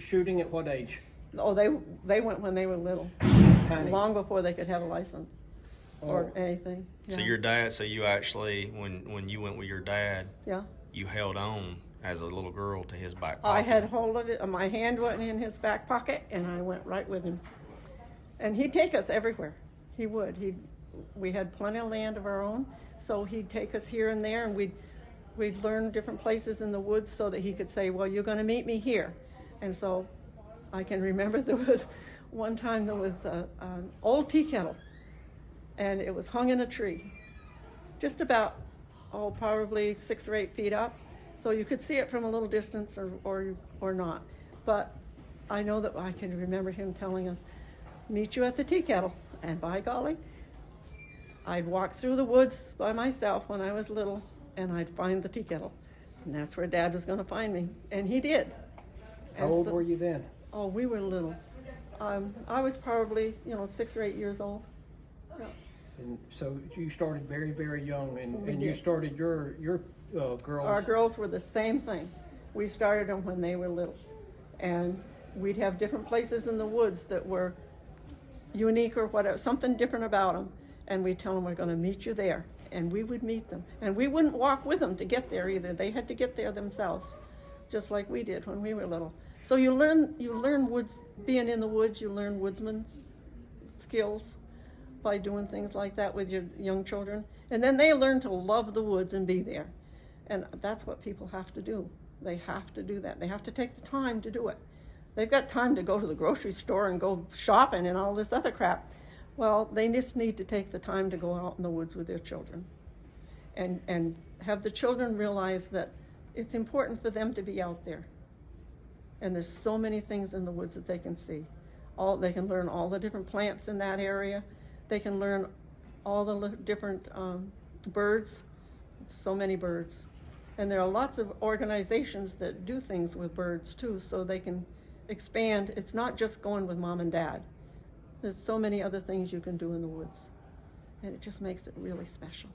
shooting at what age? Oh, they went when they were little, Tiny. long before they could have a license or anything. Yeah. So your dad, so you actually, when you went with your dad, Yeah. you held on as a little girl to his back pocket. I had hold of it, my hand went in his back pocket, and I went right with him. And he'd take us everywhere. He would. We had plenty of land of our own, so he'd take us here and there, and we'd learn different places in the woods so that he could say, well, you're going to meet me here. And so I can remember there was one time there was an old tea kettle, and it was hung in a tree, just about, probably 6 or 8 feet up. So you could see it from a little distance or not. But I know that I can remember him telling us, meet you at the tea kettle. And by golly, I'd walk through the woods by myself when I was little, and I'd find the tea kettle. And that's where Dad was going to find me. And he did. How old were you then? Oh, we were little. I was probably, 6 or 8 years old. Yeah. And so you started very, very young, We and you did. started your girls. Our girls were the same thing. We started them when they were little. And we'd have different places in the woods that were unique or whatever, something different about them. And we'd tell them, we're going to meet you there. And we would meet them. And we wouldn't walk with them to get there either. They had to get there themselves, just like we did when we were little. So you learn woods, being in the woods, you learn woodsman's skills by doing things like that with your young children. And then they learn to love the woods and be there. And that's what people have to do. They have to do that. They have to take the time to do it. They've got time to go to the grocery store and go shopping and all this other crap. Well, they just need to take the time to go out in the woods with their children and have the children realize that it's important for them to be out there. And there's so many things in the woods that they can see. They can learn all the different plants in that area. They can learn all the different birds, so many birds. And there are lots of organizations that do things with birds too, so they can expand. It's not just going with mom and dad. There's so many other things you can do in the woods. And it just makes it really special.